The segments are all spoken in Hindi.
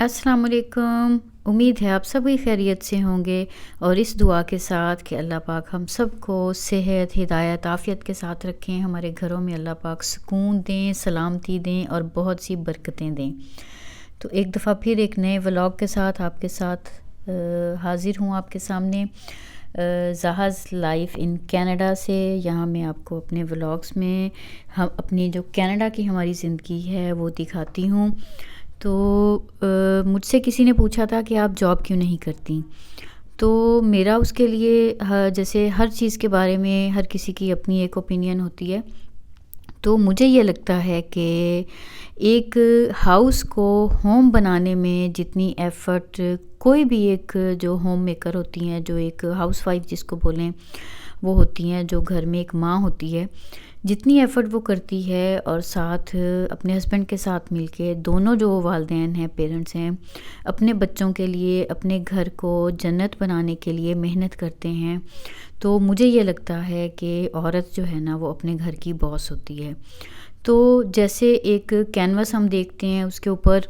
अस्सलाम वालेकुम। उम्मीद है आप सभी खैरियत से होंगे और इस दुआ के साथ कि अल्लाह पाक हम सबको सेहत, हिदायत, आफ़ियत के साथ रखें। हमारे घरों में अल्लाह पाक सुकून दें, सलामती दें और बहुत सी बरकतें दें। तो एक दफ़ा फिर एक नए व्लॉग के साथ आपके साथ हाज़िर हूँ आपके सामने जहाज़ लाइफ इन कनाडा से। यहाँ मैं आपको अपने व्लॉग्स में हम अपनी जो कनाडा की हमारी ज़िंदगी है वो दिखाती हूँ। तो मुझसे किसी ने पूछा था कि आप जॉब क्यों नहीं करती? तो मेरा उसके लिए जैसे हर चीज़ के बारे में हर किसी की अपनी एक ओपिनियन होती है। तो मुझे ये लगता है कि एक हाउस को होम बनाने में जितनी एफ़र्ट कोई भी एक जो होम मेकर होती हैं, जो एक हाउसवाइफ़ जिसको बोलें, वो होती हैं, जो घर में एक माँ होती है, जितनी एफ़र्ट वो करती है और साथ अपने हस्बैंड के साथ मिलके दोनों जो वालिदैन हैं, पेरेंट्स हैं, अपने बच्चों के लिए, अपने घर को जन्नत बनाने के लिए मेहनत करते हैं। तो मुझे ये लगता है कि औरत जो है ना वो अपने घर की बॉस होती है। तो जैसे एक कैनवस हम देखते हैं, उसके ऊपर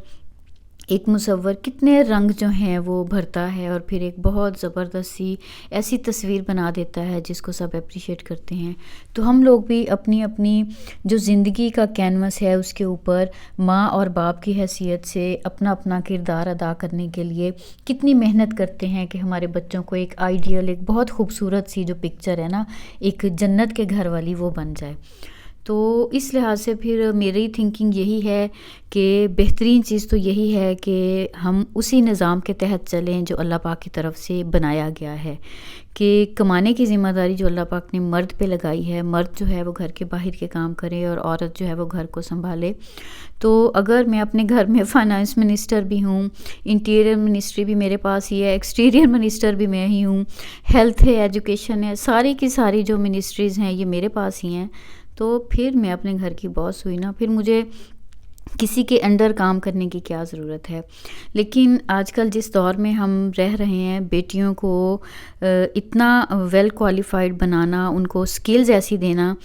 एक मुसव्वर कितने रंग जो हैं वो भरता है और फिर एक बहुत ज़बरदस्त सी ऐसी तस्वीर बना देता है जिसको सब एप्रिशिएट करते हैं। तो हम लोग भी अपनी अपनी जो ज़िंदगी का कैनवस है उसके ऊपर माँ और बाप की हैसियत से अपना अपना किरदार अदा करने के लिए कितनी मेहनत करते हैं कि हमारे बच्चों को एक आइडियल, एक बहुत खूबसूरत सी जो पिक्चर है ना, एक जन्नत के घर वाली, वो बन जाए। तो इस लिहाज से फिर मेरी थिंकिंग यही है कि बेहतरीन चीज़ तो यही है कि हम उसी निज़ाम के तहत चलें जो अल्लाह पाक की तरफ से बनाया गया है, कि कमाने की ज़िम्मेदारी जो अल्लाह पाक ने मर्द पे लगाई है, मर्द जो है वो घर के बाहर के काम करे और औरत जो है वो घर को संभाले। तो अगर मैं अपने घर में फ़ाइनेंस मिनिस्टर भी हूँ, इंटीरियर मिनिस्ट्री भी मेरे पास ही है, एक्सटीरियर मिनिस्टर भी मैं ही हूँ, हेल्थ है, एजुकेशन है, सारी की सारी जो मिनिस्ट्रीज़ हैं ये मेरे पास ही हैं, तो फिर मैं अपने घर की बॉस हुई ना, फिर मुझे किसी के अंडर काम करने की क्या ज़रूरत है। लेकिन आजकल जिस दौर में हम रह रहे हैं, बेटियों को इतना वेल क्वालिफ़ाइड बनाना, उनको स्किल्स ऐसी देना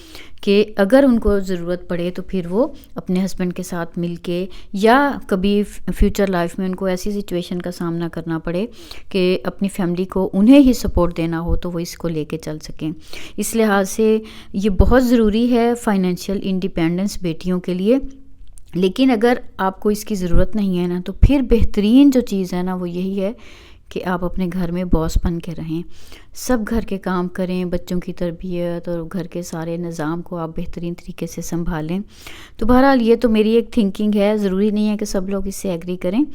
कि अगर उनको ज़रूरत पड़े तो फिर वो अपने हस्बैंड के साथ मिलके, या कभी फ्यूचर लाइफ में उनको ऐसी सिचुएशन का सामना करना पड़े कि अपनी फैमिली को उन्हें ही सपोर्ट देना हो तो वो इसको लेके चल सकें। इस लिहाज से ये बहुत ज़रूरी है फाइनेंशियल इंडिपेंडेंस बेटियों के लिए। लेकिन अगर आपको इसकी ज़रूरत नहीं है ना, तो फिर बेहतरीन जो चीज़ है ना वो यही है कि आप अपने घर में बॉस बन के रहें, सब घर के काम करें, बच्चों की तरबियत और घर के सारे निज़ाम को आप बेहतरीन तरीके से संभालें। तो बहरहाल ये तो मेरी एक थिंकिंग है, ज़रूरी नहीं है कि सब लोग इससे एग्री करें।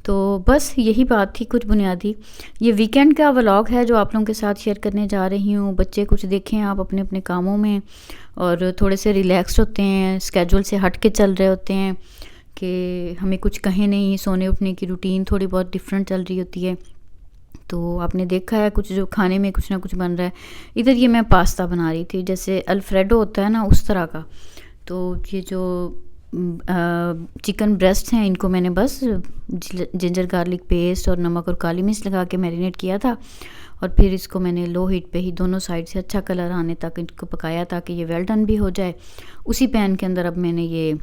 तो बस यही बात थी कुछ बुनियादी। ये वीकेंड का व्लॉग है जो आप लोगों के साथ शेयर करने जा रही हूँ। बच्चे कुछ देखें आप अपने अपने कामों में और थोड़े से रिलैक्स्ड होते हैं, स्केड्यूल से हट के चल रहे होते हैं कि हमें कुछ कहें नहीं, सोने उठने की रूटीन थोड़ी बहुत डिफरेंट चल रही होती है। तो आपने देखा है कुछ जो खाने में कुछ ना कुछ बन रहा है। इधर ये मैं पास्ता बना रही थी, जैसे अल्फ्रेडो होता है ना उस तरह का। तो ये जो चिकन ब्रेस्ट हैं इनको मैंने बस जिंजर गार्लिक पेस्ट और नमक और काली मिर्च लगा के मैरिनेट किया था और फिर इसको मैंने लो हीट पे ही दोनों साइड से अच्छा कलर आने तक इनको पकाया ताकि ये वेल डन भी हो जाए। उसी पैन के अंदर अब मैंने ये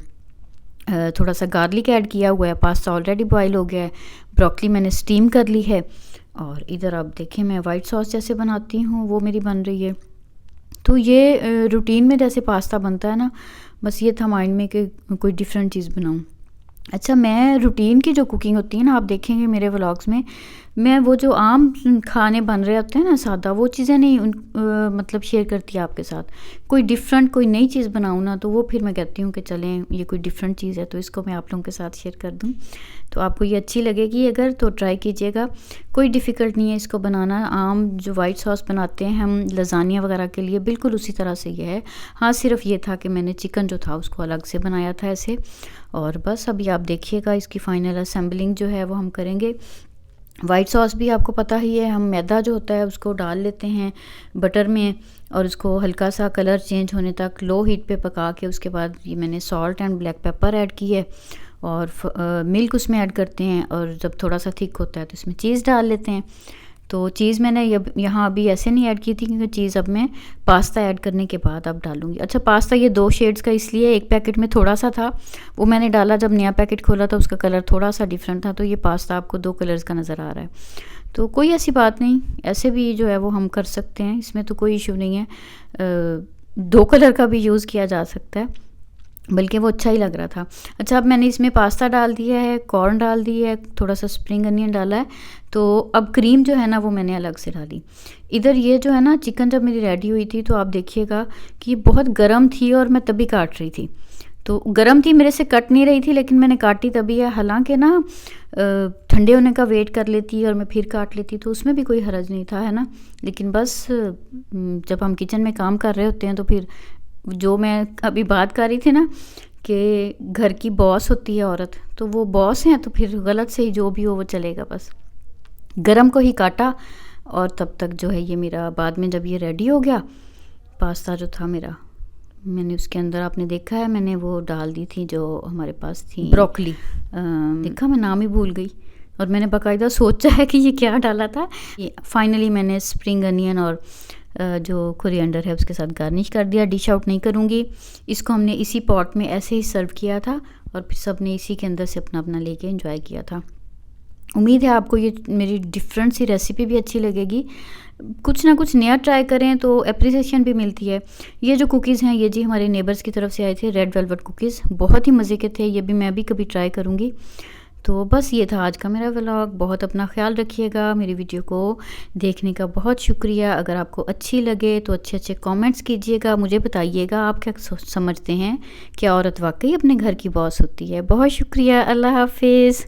थोड़ा सा गार्लिक ऐड किया हुआ है। पास्ता ऑलरेडी बॉयल हो गया है, ब्रोकली मैंने स्टीम कर ली है और इधर आप देखें मैं वाइट सॉस जैसे बनाती हूँ वो मेरी बन रही है। तो ये रूटीन में जैसे पास्ता बनता है ना, बस ये था माइंड में कि कोई डिफरेंट चीज़ बनाऊँ। अच्छा, मैं रूटीन की जो कुकिंग होती है ना, आप देखेंगे मेरे व्लॉग्स में, मैं वो जो आम खाने बन रहे होते हैं ना सादा, वो चीज़ें नहीं मतलब शेयर करती आपके साथ। कोई डिफरेंट कोई नई चीज़ बनाऊँ ना, तो वो फिर मैं कहती हूँ कि चलें ये कोई डिफरेंट चीज़ है तो इसको मैं आप लोगों के साथ शेयर कर दूँ, तो आपको ये अच्छी लगेगी अगर, तो ट्राई कीजिएगा। कोई डिफ़िकल्ट नहीं है इसको बनाना। आम जो वाइट सॉस बनाते हैं हम लज़ानिया वगैरह के लिए, बिल्कुल उसी तरह से ये है। हाँ, सिर्फ ये था कि मैंने चिकन जो था उसको अलग से बनाया था ऐसे। और बस अभी आप देखिएगा इसकी फ़ाइनल असेंबलिंग जो है वो हम करेंगे। वाइट सॉस भी आपको पता ही है, हम मैदा जो होता है उसको डाल लेते हैं बटर में और उसको हल्का सा कलर चेंज होने तक लो हीट पे पका के, उसके बाद ये मैंने salt and black pepper add की है और मिल्क उसमें ऐड करते हैं और जब थोड़ा सा थिक होता है तो इसमें चीज़ डाल लेते हैं। तो चीज़ मैंने यहाँ अभी ऐसे नहीं ऐड की थी, क्योंकि चीज़ अब मैं पास्ता ऐड करने के बाद अब डालूँगी। अच्छा, पास्ता ये 2 शेड्स का इसलिए, एक पैकेट में थोड़ा सा था, वो मैंने डाला जब नया पैकेट खोला था, उसका कलर थोड़ा सा डिफरेंट था, तो ये पास्ता आपको 2 कलर्स का नज़र आ रहा है। तो कोई ऐसी बात नहीं, ऐसे भी जो है वो हम कर सकते हैं, इसमें तो कोई इशू नहीं है। 2 कलर का भी यूज़ किया जा सकता है, बल्कि वो अच्छा ही लग रहा था। अच्छा, अब मैंने इसमें पास्ता डाल दिया है, कॉर्न डाल दिया है, थोड़ा सा स्प्रिंग अनियन डाला है। तो अब क्रीम जो है ना वो मैंने अलग से डाली। इधर ये जो है ना चिकन जब मेरी रेडी हुई थी, तो आप देखिएगा कि ये बहुत गर्म थी और मैं तभी काट रही थी। तो गर्म थी, मेरे से कट नहीं रही थी, लेकिन मैंने काटी तभी है। हालांकि ना ठंडे होने का वेट कर लेती और मैं फिर काट लेती तो उसमें भी कोई हर्ज नहीं था, है ना। लेकिन बस जब हम किचन में काम कर रहे होते हैं तो फिर जो मैं अभी बात कर रही थी ना कि घर की बॉस होती है औरत, तो वो बॉस हैं, तो फिर गलत से ही जो भी हो वो चलेगा। बस गरम को ही काटा, और तब तक जो है ये मेरा बाद में जब ये रेडी हो गया, पास्ता जो था मेरा, मैंने उसके अंदर, आपने देखा है मैंने वो डाल दी थी जो हमारे पास थी ब्रोकली। देखा, मैं नाम ही भूल गई, और मैंने बाकायदा सोचा है कि ये क्या डाला था। ये फाइनली मैंने स्प्रिंग अनियन और जो कोरिएंडर है उसके साथ गार्निश कर दिया। डिश आउट नहीं करूँगी इसको, हमने इसी पॉट में ऐसे ही सर्व किया था, और फिर सब ने इसी के अंदर से अपना अपना लेके एंजॉय किया था। उम्मीद है आपको ये मेरी डिफरेंट सी रेसिपी भी अच्छी लगेगी। कुछ ना कुछ नया ट्राई करें तो एप्रिसिएशन भी मिलती है। ये जो कुकीज़ हैं ये जी हमारे नेबर्स की तरफ से आए थे, रेड वेलवेट कुकीज़, बहुत ही मज़े के थे। ये भी मैं भी कभी ट्राई करूँगी। तो बस ये था आज का मेरा व्लॉग। बहुत अपना ख्याल रखिएगा। मेरी वीडियो को देखने का बहुत शुक्रिया। अगर आपको अच्छी लगे तो अच्छे अच्छे कमेंट्स कीजिएगा, मुझे बताइएगा आप क्या समझते हैं, क्या औरत वाकई अपने घर की बॉस होती है। बहुत शुक्रिया, अल्लाह हाफिज़।